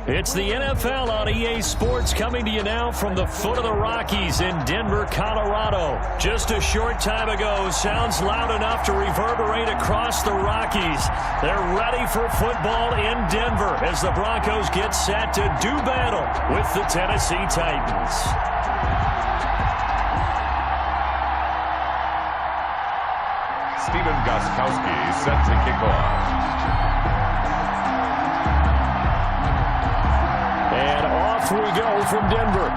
It's the NFL on EA Sports, coming to you now from the foot of the Rockies in Denver, Colorado. Just a short time ago, sounds loud enough to reverberate across the Rockies. They're ready for football in Denver as the Broncos get set to do battle with the Tennessee Titans. Steven Gostkowski set to kick off. And off we go from Denver.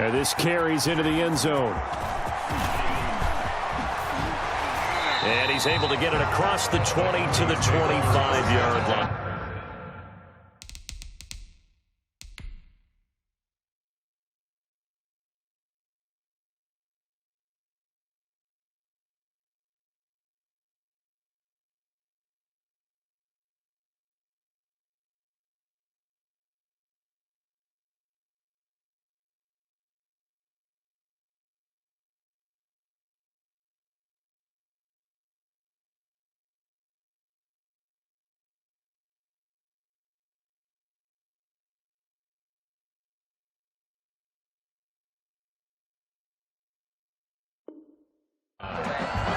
And this carries into the end zone. And he's able to get it across the 20 to the 25-yard line.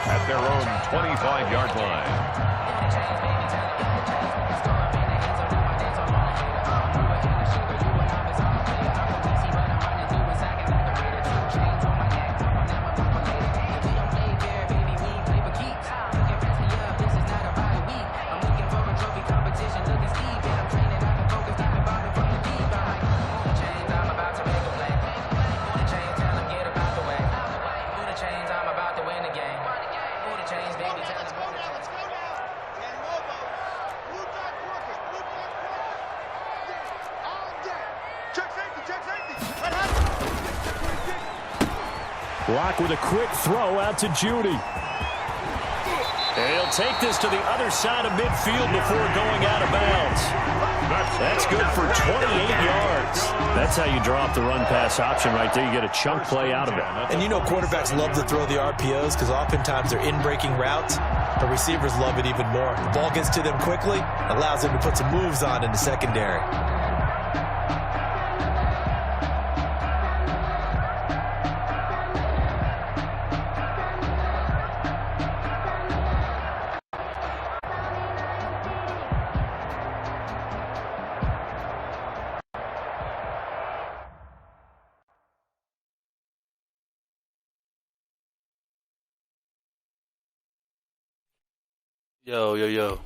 At their own 25-yard line. Block with a quick throw out to Judy. And he'll take this to the other side of midfield before going out of bounds. That's good for 28 yards. That's how you draw up the run-pass option right there. You get a chunk play out of it. And you know quarterbacks love to throw the RPOs because oftentimes they're in-breaking routes. The receivers love it even more. The ball gets to them quickly, allows them to put some moves on in the secondary. Yo, yo, yo.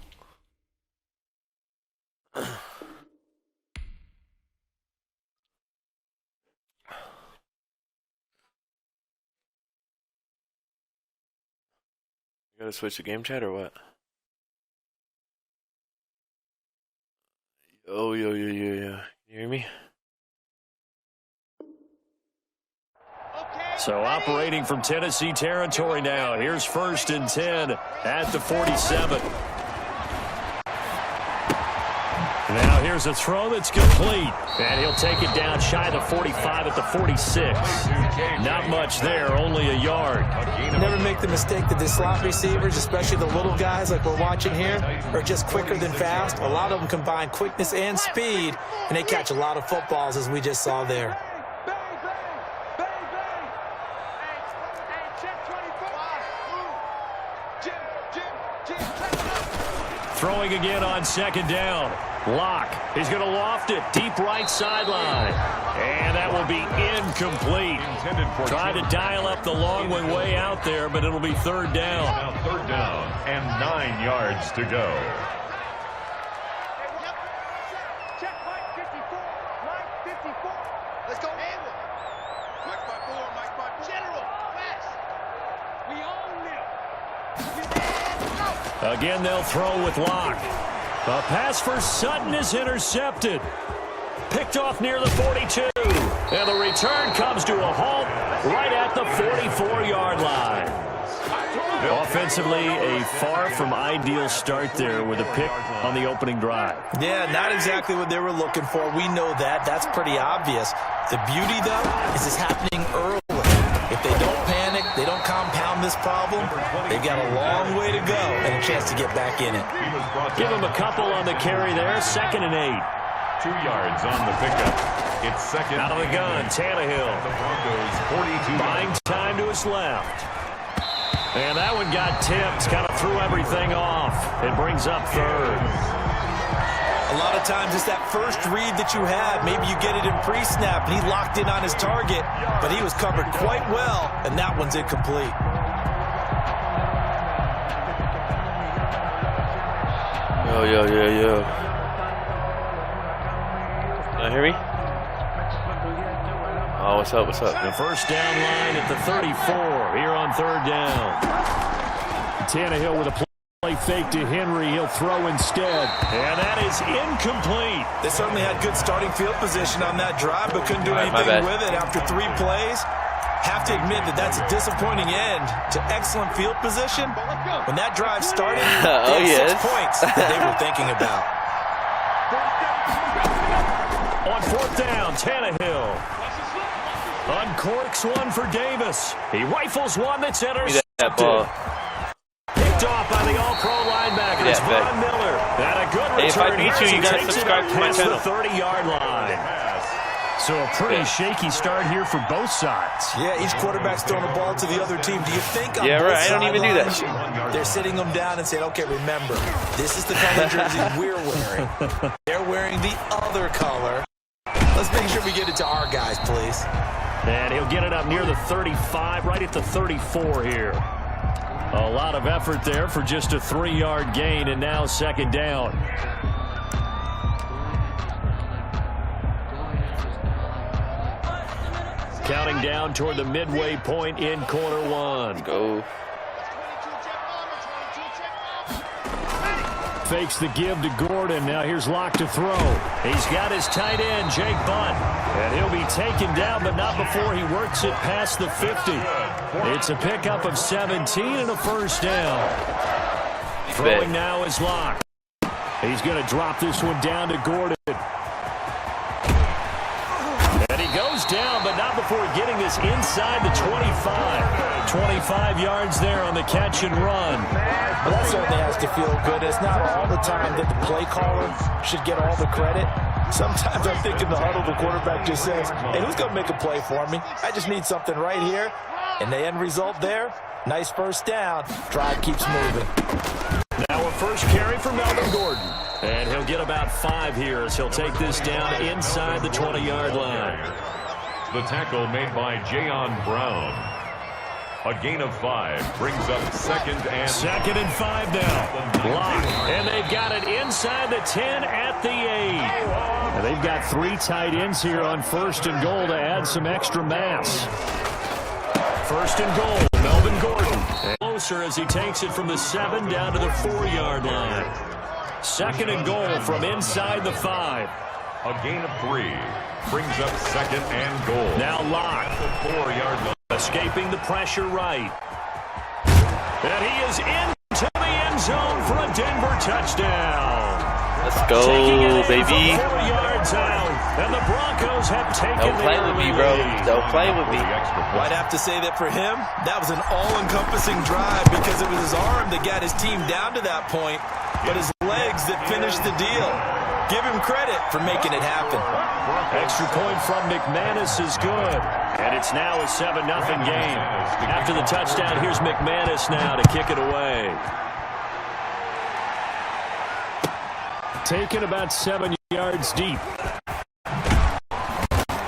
You gotta switch to game chat or what? Yo, yo, yo, yo, yo. You hear me? So operating from Tennessee territory now. Here's 1st and 10 at the 47. Now here's a throw that's complete. And he'll take it down shy of the 45 at the 46. Not much there, only a yard. Never make the mistake that the slot receivers, especially the little guys like we're watching here, are just quicker than fast. A lot of them combine quickness and speed, and they catch a lot of footballs as we just saw there. Throwing again on 2nd down. Locke. He's going to loft it. Deep right sideline. And that will be incomplete. Trying to dial up the long one way out there, but it'll be 3rd down. Now 3rd down and 9 yards to go. Check Mike 54. Mike 54. Let's go handle. Mike by 4. Mike by 4. General. Fast. We own them. Again, they'll throw with Locke. A pass for Sutton is intercepted. Picked off near the 42. And the return comes to a halt right at the 44-yard line. Offensively, a far from ideal start there with a pick on the opening drive. Yeah, not exactly what they were looking for. We know that. That's pretty obvious. The beauty, though, is it's happening early. If they don't panic, they don't compound this problem, they've got a long way to go and a chance to get back in it. Give them a couple on the carry there. 2nd and 8. 2 yards on the pickup. It's second. Out of the gun, Tannehill. The Broncos 42. Buying time to his left. And that one got tipped. Kind of threw everything off. It brings up 3rd. A lot of times it's that first read that you have. Maybe you get it in pre-snap, and he locked in on his target, but he was covered quite well, and that one's incomplete. Yo. Can you hear me? Oh, what's up? The first down line at the 34 here on 3rd down. Tannehill with a play fake to Henry. He'll throw instead. And that is incomplete. They certainly had good starting field position on that drive, but couldn't do anything with it after 3 plays. Have to admit that that's a disappointing end to excellent field position. When that drive started, they had 6 points that they were thinking about. On 4th down, Tannehill uncorks one for Davis. He rifles one that's intercepted. Picked off by the All-Pro linebacker. It's Von Miller. And a good return. Hey, if I meet you, you got to subscribe to my channel. The 30-yard line. So a pretty shaky start here for both sides. Yeah, each quarterback's throwing a ball to the other team. Do you think on right. both I don't even do that sidelines, they're sitting them down and saying, okay, remember, this is the color jersey we're wearing. They're wearing the other color. Let's make sure we get it to our guys, please. And he'll get it up near the 35, right at the 34 here. A lot of effort there for just a 3-yard gain, and now 2nd down. Counting down toward the midway point in quarter 1. Go. Fakes the give to Gordon. Now here's Locke to throw. He's got his tight end, Jake Butt. And he'll be taken down, but not before he works it past the 50. It's a pickup of 17 and a 1st down. Throwing now is Locke. He's going to drop this one down to Gordon. And he goes down, but not before getting this inside the 25. 25 yards there on the catch and run. Well, that certainly has to feel good. It's not all the time that the play caller should get all the credit. Sometimes I think in the huddle, the quarterback just says, hey, who's going to make a play for me? I just need something right here. And the end result there, nice 1st down. Drive keeps moving. Now a first carry for Melvin Gordon. And he'll get about 5 here as he'll take this down inside the 20-yard line. The tackle made by Jayon Brown. A gain of 5 brings up 2nd and 5 now. Block. And they've got it inside the 10 at the 8. And they've got 3 tight ends here on 1st and goal to add some extra mass. 1st and goal, Melvin Gordon. And closer as he takes it from the 7 down to the 4-yard line. 2nd and goal from inside the 5. a gain of 3 brings up 2nd and goal. Now Locke. The 4-yard line. Escaping the pressure right. And he is into the end zone for a Denver touchdown. Let's go, baby. 4 yards out, and the Broncos have taken Don't play with me, bro. Don't play with me. I'd have to say that for him, that was an all-encompassing drive because it was his arm that got his team down to that point, but his legs that finished the deal. Give him credit for making it happen. Extra point from McManus is good. And it's now a 7-0 game. After the touchdown, here's McManus now to kick it away. Taken about 7 yards deep.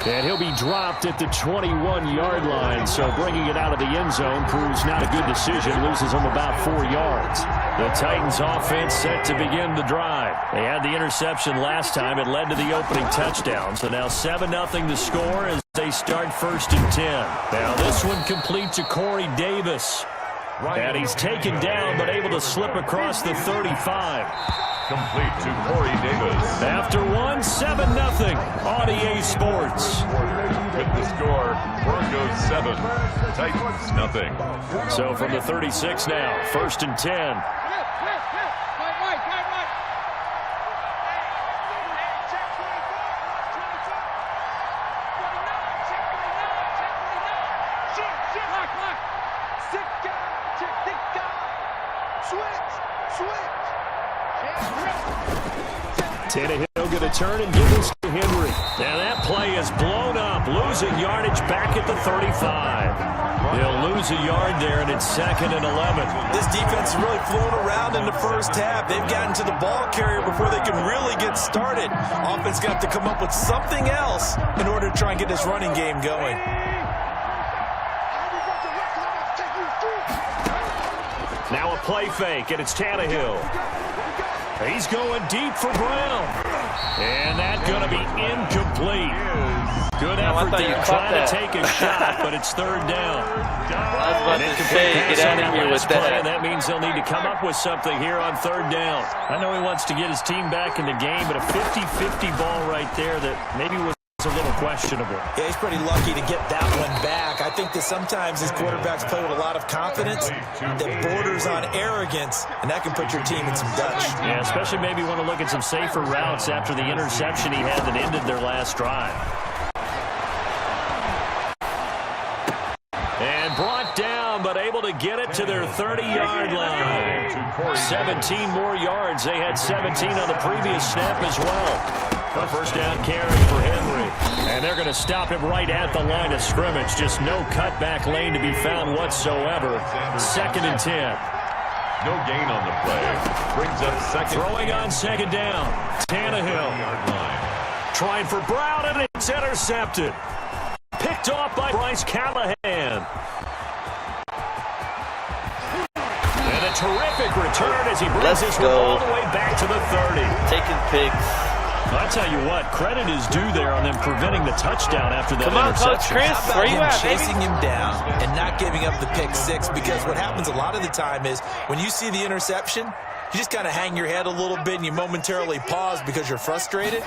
And he'll be dropped at the 21-yard line, so bringing it out of the end zone proves not a good decision, loses him about 4 yards. The Titans offense set to begin the drive. They had the interception last time. It led to the opening touchdown, so now 7-0 the score as they start 1st and 10. Now this one complete to Corey Davis. And he's taken down, but able to slip across the 35. Complete to Corey Davis. After 7-0 on EA Sports. With the score, Broncos 7, Titans nothing. So from the 36 now, 1st and 10. Tannehill going to turn and give this to Henry. Now that play is blown up, losing yardage back at the 35. They'll lose a yard there, and it's 2nd and 11. This defense is really flown around in the first half. They've gotten to the ball carrier before they can really get started. Offense got to come up with something else in order to try and get this running game going. Now a play fake, and it's Tannehill. He's going deep for Brown. And that's going to be incomplete. Good effort there, trying to take a shot, but it's 3rd down. I was about to say, get out of here with that. That means they'll need to come up with something here on 3rd down. I know he wants to get his team back in the game, but a 50-50 ball right there that maybe was a little questionable. Yeah, he's pretty lucky to get that one back. I think that sometimes these quarterbacks play with a lot of confidence that borders on arrogance, and that can put your team in some Dutch. Yeah, especially maybe want to look at some safer routes after the interception he had that ended their last drive. And brought down, but able to get it to their 30-yard line. 17 more yards. They had 17 on the previous snap as well. A 1st down carry for Henry. And they're going to stop him right at the line of scrimmage. Just no cutback lane to be found whatsoever. 2nd and 10. No gain on the play. Brings up 2nd. Throwing on 2nd down. Tannehill. Trying for Brown, and it's intercepted. Picked off by Bryce Callahan. And a terrific return as he brings this one all the way back to the 30. Taking picks. I'll tell you what, credit is due there on them preventing the touchdown after that interception. Coach Chris, how about him chasing him down and not giving up the pick 6? Because what happens a lot of the time is when you see the interception, you just kind of hang your head a little bit and you momentarily pause because you're frustrated.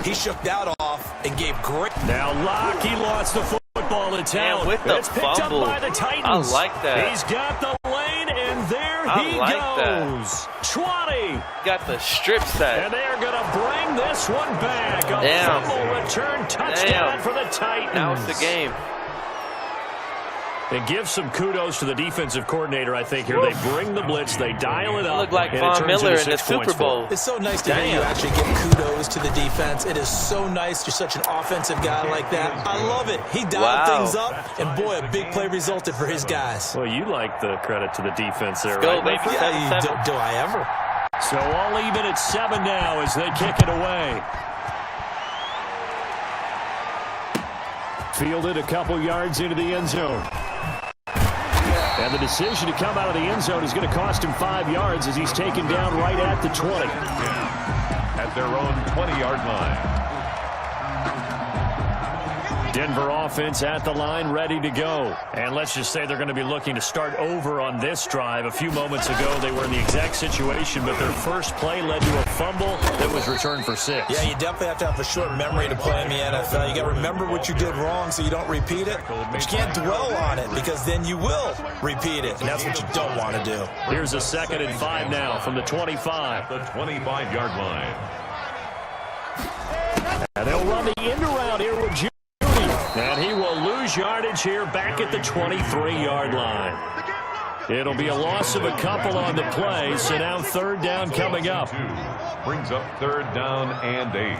He shook that off and gave great. Now Locke, he lost the football in town. With the it's picked fumble. up by the Titans. I like that. He's got the lane, and there he like goes. 20. Got the strip sack. And they're going to bring this one back. A fumble return touchdown for the Titans. Now it's the game. And give some kudos to the defensive coordinator, I think, here. They bring the blitz, they dial it up. Look like Von Miller in the Super Bowl. It's so nice to hear you actually give kudos to the defense. It is so nice. You're such an offensive guy like that. I love it. He dialed things up, and boy, a big play resulted for his guys. Well, you like the credit to the defense there, Go, right? baby. Yeah, do I ever? So all even at 7 now as they kick it away. Fielded a couple yards into the end zone. And the decision to come out of the end zone is going to cost him 5 yards as he's taken down right at the 20. At their own 20-yard line. Denver offense at the line, ready to go. And let's just say they're going to be looking to start over on this drive. A few moments ago, they were in the exact situation, but their first play led to a fumble that was returned for 6. Yeah, you definitely have to have a short memory to play in the NFL. You got to remember what you did wrong so you don't repeat it. But you can't dwell on it because then you will repeat it, and that's what you don't want to do. Here's a 2nd and 5 now from the 25. The 25-yard line. And they'll run the end around here with Judy. And he will lose yardage here back at the 23-yard line. It'll be a loss of a couple on the play, so now 3rd down coming up. Brings up 3rd down and 8.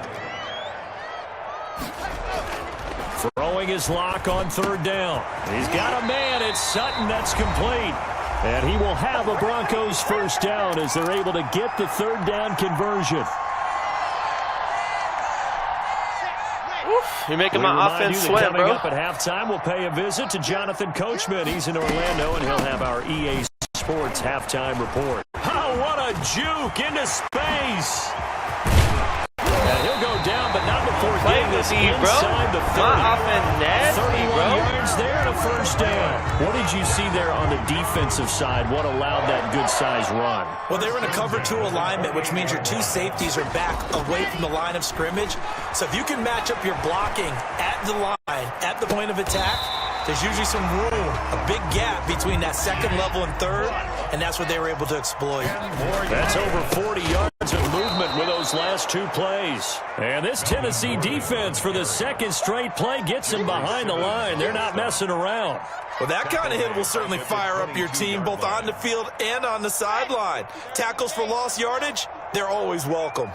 Throwing his lock on 3rd down. He's got a man. It's Sutton. That's complete. And he will have a Broncos 1st down as they're able to get the 3rd down conversion. You're making my offense sweat, bro. Coming up at halftime, we'll pay a visit to Jonathan Coachman. He's in Orlando, and he'll have our EA Sports halftime report. Oh, what a juke into space. And he'll go down, but not before getting this inside the 30. My offense nasty, 31 bro. yards there and a 1st down. What did you see there on the defensive side? What allowed that good-sized run? Well, they were in a cover 2 alignment, which means your 2 safeties are back away from the line of scrimmage. So if you can match up your blocking at the line, at the point of attack, there's usually some room, a big gap between that 2nd level and 3rd, and that's what they were able to exploit. That's over 40 yards of movement with those last 2 plays. And this Tennessee defense for the 2nd straight play gets them behind the line. They're not messing around. Well, that kind of hit will certainly fire up your team, both on the field and on the sideline. Tackles for lost yardage, they're always welcome.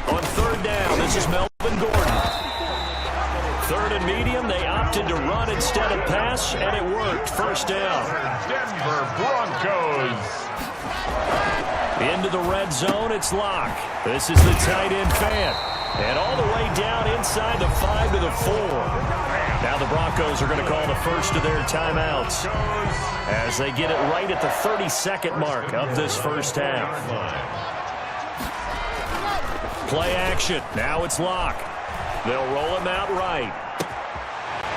On third down, this is Melvin Gordon. Third and medium, they opted to run instead of pass, and it worked. First down. Denver Broncos. Into the red zone, it's Locke. This is the tight end fan. And all the way down inside the 5 to the 4. Now the Broncos are going to call the first of their timeouts as they get it right at the 32nd mark of this first half. Play action. Now it's Locke. They'll roll him out right.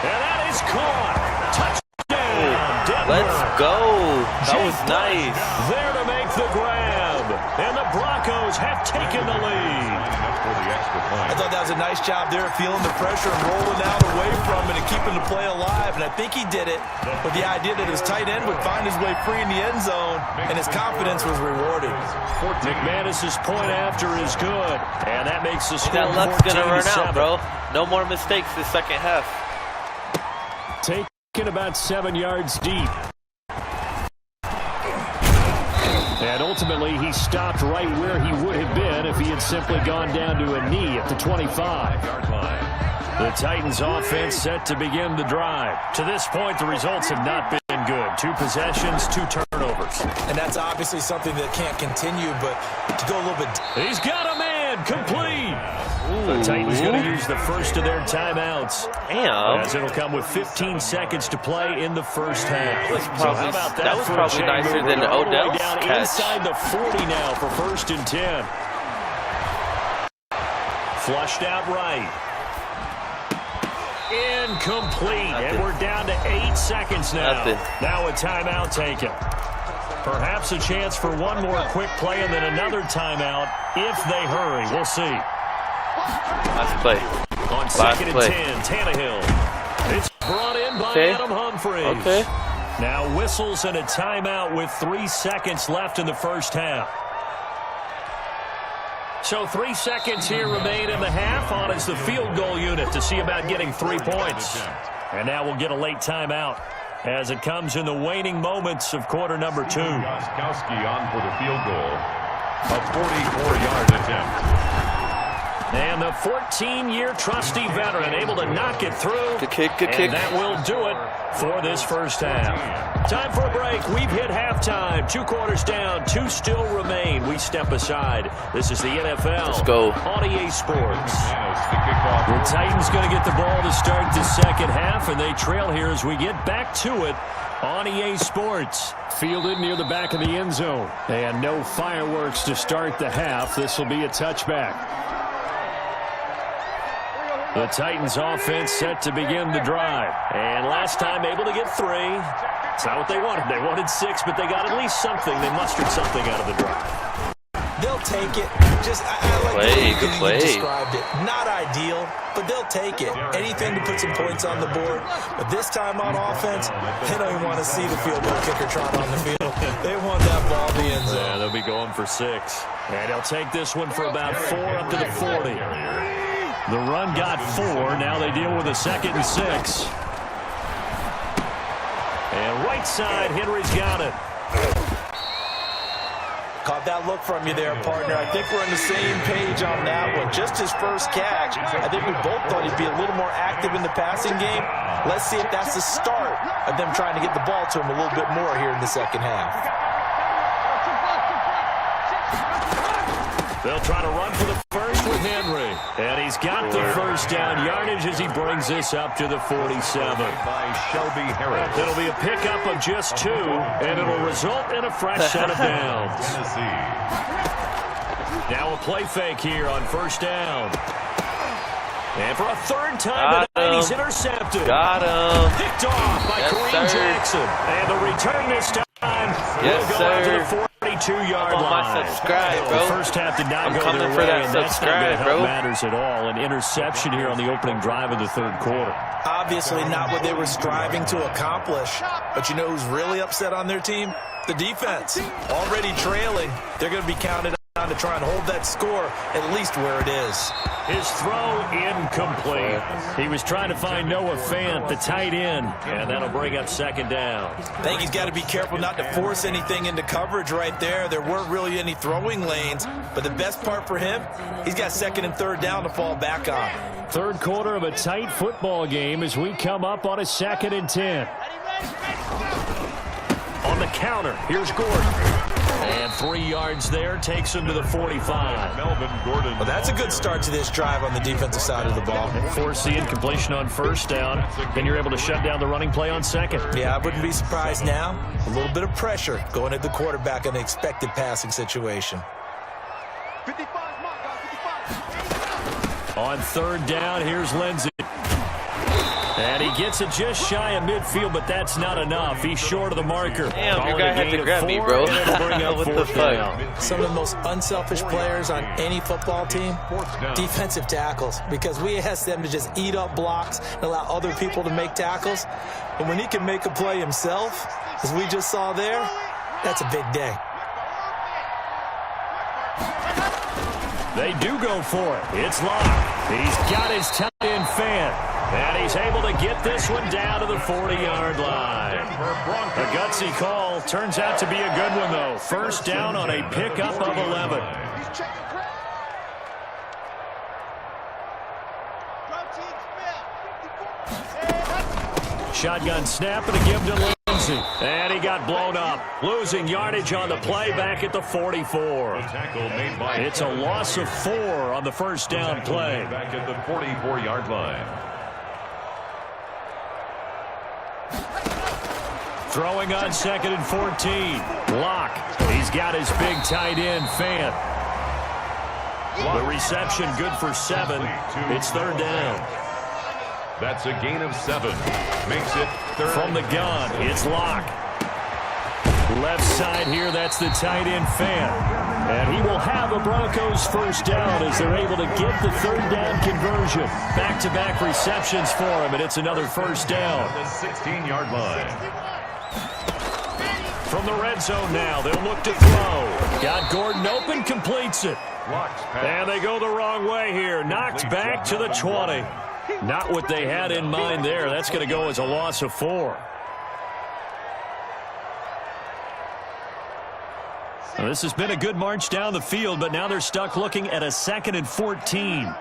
And that is caught. Touchdown, Denver. Let's go. That was nice. There to make the grab. And the Broncos have taken the lead. I thought that was a nice job there, feeling the pressure and rolling out away from it and keeping the play alive. And I think he did it with the idea that his tight end would find his way free in the end zone, and his confidence was rewarded. McManus's point after is good, and that makes the score That luck's going to run 14-7. out, bro. No more mistakes this second half. Taken about 7 yards deep. And ultimately, he stopped right where he would have been if he had simply gone down to a knee at the 25-yard line. The Titans offense set to begin the drive. To this point, the results have not been good. 2 possessions, 2 turnovers. And that's obviously something that can't continue, but to go a little bit... He's got a man, complete. The Titans going to use the first of their timeouts. Damn. As it'll come with 15 seconds to play in the first half. That was probably nicer than Odell's catch. Inside the 40 now for 1st and 10. Flushed out right. Incomplete. And we're down to 8 seconds now. Now a timeout taken. Perhaps a chance for one more quick play and then another timeout if they hurry. We'll see. Last play. On 2nd and 10, Tannehill. It's brought in by Adam Humphries. Okay. Now whistles and a timeout with 3 seconds left in the first half. So 3 seconds here remain in the half on as the field goal unit to see about getting 3 points. And now we'll get a late timeout as it comes in the waning moments of quarter number 2. Gostkowski on for the field goal. A 44-yard attempt. And the 14-year trusty veteran able to knock it through. Good kick, good and kick. that will do it for this first half. Time for a break. We've hit halftime. 2 quarters down. 2 still remain. We step aside. This is the NFL. Let's go. On EA Sports. The Titans going to get the ball to start the second half, and they trail here as we get back to it on EA Sports. Fielded near the back of the end zone. And no fireworks to start the half. This will be a touchback. The Titans offense set to begin the drive. And last time able to get 3. It's not what they wanted. They wanted 6, but they got at least something. They mustered something out of the drive. They'll take it. Just I like the way you described it. Not ideal, but they'll take it. Anything to put some points on the board. But this time on offense, they don't even want to see the field goal kicker trot on the field. They want that ball in the end zone. Yeah, they'll be going for 6. And they'll take this one for about 4 up to the 40. The run got 4. Now they deal with a 2nd and 6. And right side, Henry's got it. Caught that look from you there, partner. I think we're on the same page on that one. Just his first catch. I think we both thought he'd be a little more active in the passing game. Let's see if that's the start of them trying to get the ball to him a little bit more here in the second half. They'll try to run for the first with Henry. And he's got the first down yardage as he brings this up to the 47. By Shelby Harris. It'll be a pickup of just 2, and it'll result in a fresh set of downs. Now a play fake here on first down. And for a 3rd time tonight, he's intercepted. Got him. Picked off by Kareem Jackson. And the return this time will go out to the 42-yard line. My subscribe, bro. The first half did not go their way, and that's not going to help matters at all. An interception here on the opening drive of the 3rd quarter. Obviously not what they were striving to accomplish. But you know who's really upset on their team? The defense. Already trailing. They're going to be counted to try and hold that score at least where it is. His throw incomplete. He was trying to find Noah Fant, the tight end, and that'll bring up second down. I think he's got to be careful not to force anything into coverage right there. There weren't really any throwing lanes, but the best part for him, he's got second and third down to fall back on. Third quarter of a tight football game as we come up on a 2nd and 10. On the counter, here's Gordon. And 3 yards there, takes him to the 45. Melvin Gordon. Well, that's a good start to this drive on the defensive side of the ball. Force the incompletion on first down. Then you're able to shut down the running play on second. Yeah, I wouldn't be surprised now. A little bit of pressure going at the quarterback in the expected passing situation. 55, mark, 55. On third down, here's Lindsey. And he gets it just shy of midfield, but that's not enough. He's short of the marker. Damn, your guy had to grab me, bro. What the fuck? Some of the most unselfish players on any football team, defensive tackles, because we ask them to just eat up blocks and allow other people to make tackles. And when he can make a play himself, as we just saw there, that's a big day. They do go for it. It's locked. He's got his tight end Fant. And he's able to get this one down to the 40-yard line. A gutsy call. Turns out to be a good one, though. First down on a pickup of 11. Shotgun snap and a give to Lindsey. And he got blown up. Losing yardage on the play back at the 44. It's a loss of 4 on the first down play. Back at the 44-yard line. Throwing on 2nd and 14. Lock. He's got his big tight end, Fant. The reception good for 7. It's third down. That's a gain of 7. Makes it third. From the gun, it's Lock. Left side here, that's the tight end, Fant. And he will have a Broncos first down as they're able to get the third down conversion. Back-to-back receptions for him, and it's another first down. The 16-yard line. From the red zone now, they'll look to throw. Got Gordon open, completes it. And they go the wrong way here. Knocked back to the 20. Not what they had in mind there. That's going to go as a loss of 4. Well, this has been a good march down the field, but now they're stuck looking at a 2nd and 14.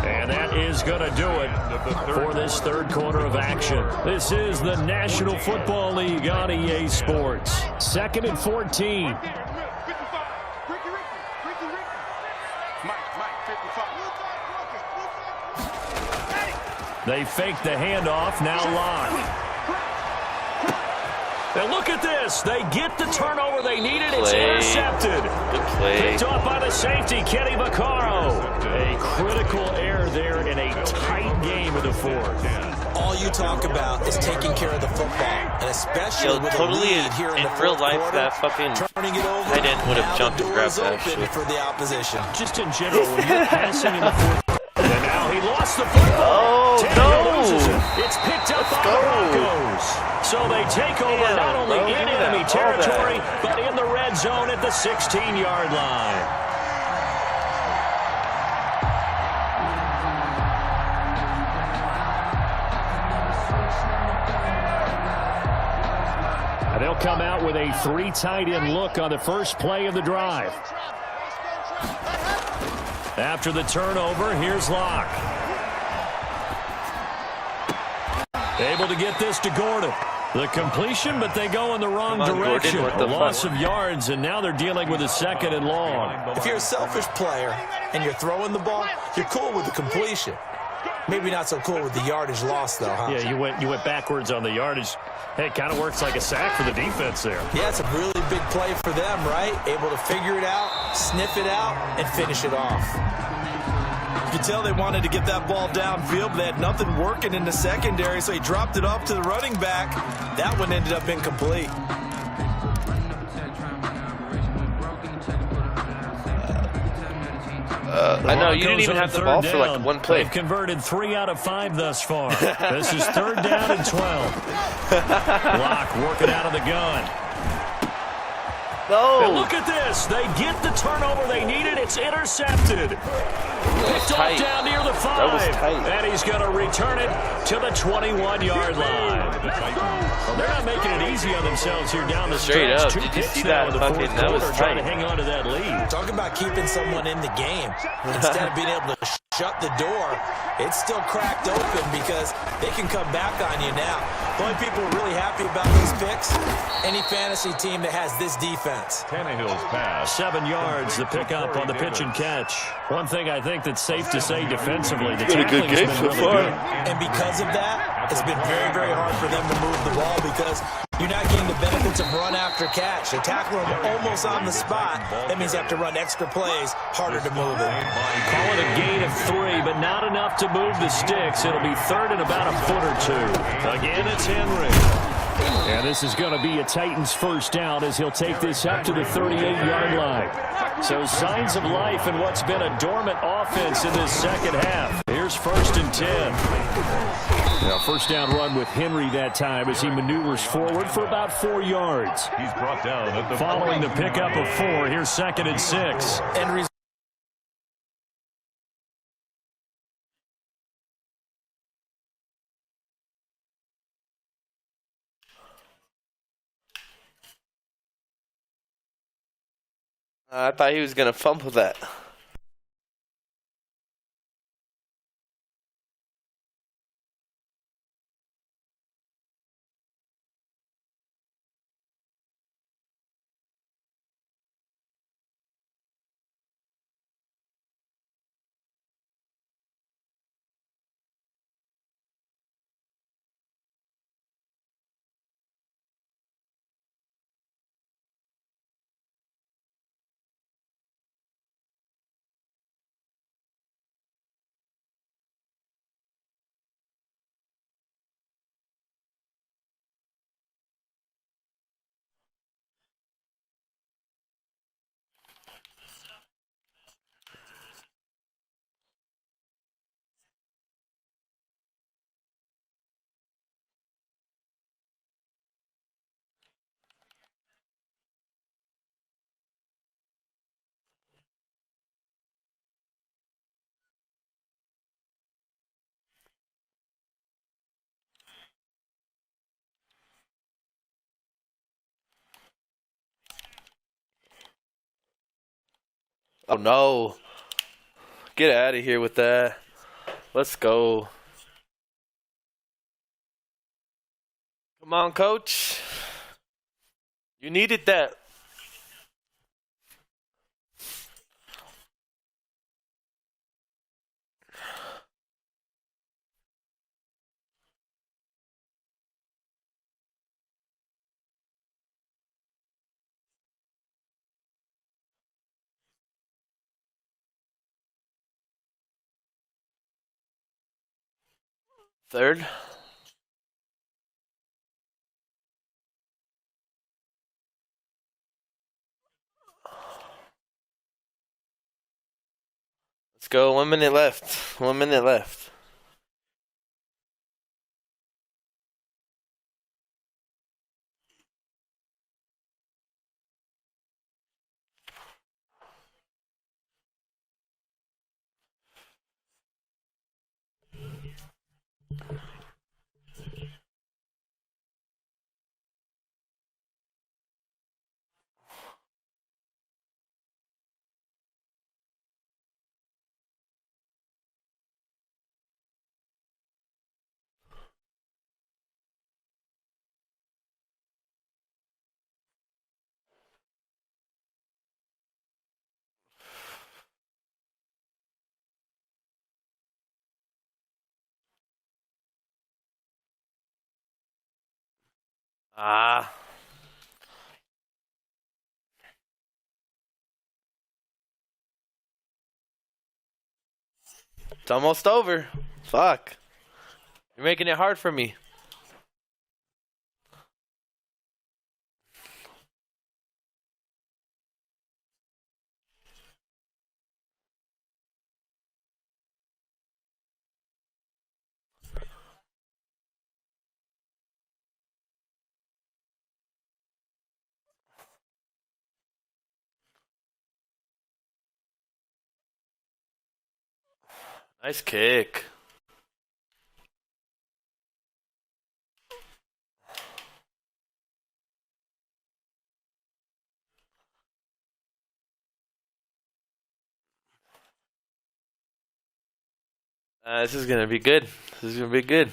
And that is going to do it for this third quarter of action. This is the National Football League on EA Sports. 2nd and 14. They fake the handoff, now Lock. And look at this. They get the turnover they needed. It's intercepted. Good play. Picked off by the safety, Kenny Vaccaro. A critical error there in a tight game of the fourth. All you talk about is taking care of the football, and especially with the lead here in the real fourth life, quarter, that fucking turning it over, tight end would have jumped and grabbed that open shit. for the opposition. Just in general, when you're passing in the fourth, and now he lost the football. Oh, no. Loses it. It's picked up by the Broncos. So they take over not only in enemy territory, but in the red zone at the 16-yard line. And they'll come out with a 3 tight end look on the first play of the drive. After the turnover, here's Lock. Able to get this to Gordon. The completion, but they go in the wrong direction. Gordon, a loss of yards, and now they're dealing with a 2nd and long. If you're a selfish player and you're throwing the ball, you're cool with the completion. Maybe not so cool with the yardage loss, though, huh? Yeah, you went backwards on the yardage. Hey, it kind of works like a sack for the defense there. Yeah, it's a really big play for them, right? Able to figure it out, sniff it out, and finish it off. You could tell they wanted to get that ball downfield, but they had nothing working in the secondary, so he dropped it off to the running back. That one ended up incomplete. I know, you didn't even have the ball for like one play. They've converted 3 out of 5 thus far. This is 3rd down and 12. Block working out of the gun. No. And look at this. They get the turnover they needed. It's intercepted. Picked off down near the 5. That was tight. And he's going to return it to the 21-yard line. Well, they're not making it easy on themselves here down the Straight stretch. up. 2 Did you picks see now that? in the fourth Fucking, that was quarter, trying to tight. hang on to that lead. Talk about keeping someone in the game instead of being able to shut the door. It's still cracked open because they can come back on you now. The only people who are really happy about these picks, any fantasy team that has this defense. Tannehill's pass. 7 yards, the pickup on the pitch and catch. One thing I think that's safe to say defensively, the Been a good tackling's game been so really far. good. And because of that, it's been very, very hard for them to move the ball because you're not getting the benefits of run after catch. They tackle them almost on the spot. That means you have to run extra plays, harder to move it. Call it a gain of 3, but not enough to move the sticks. It'll be 3rd and about a foot or 2. Again, it's Henry. And this is going to be a Titans first down as he'll take this up to the 38-yard line. So signs of life in what's been a dormant offense in this second half. Here's 1st and 10. Now, first down run with Henry that time as he maneuvers forward for about 4 yards. He's brought down at the Following the pickup of 4, here's 2nd and 6. And I thought he was going to fumble that. Oh, no. Get out of here with that. Let's go. Come on, coach. You needed that. Third. Let's go. 1 minute left. 1 minute left. Ah. It's almost over. Fuck. You're making it hard for me. Nice kick. This is gonna be good. This is gonna be good.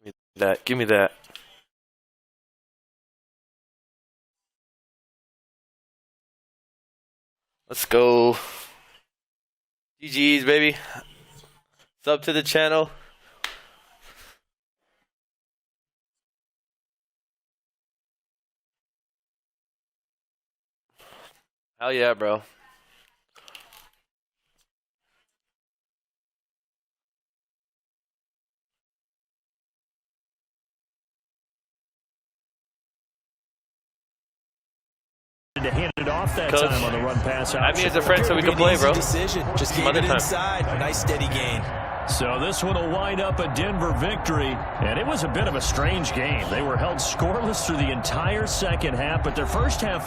Give me that. Give me that. Let's go. GG's, baby. Sub to the channel. Hell yeah, bro. To hand it off that Coach, time on the run pass out. I mean, as a friend, so we can play, bro. Decision. Just keep Some it other time. inside. Nice steady gain. So this one will wind up a Denver victory, and it was a bit of a strange game. They were held scoreless through the entire second half, but their first half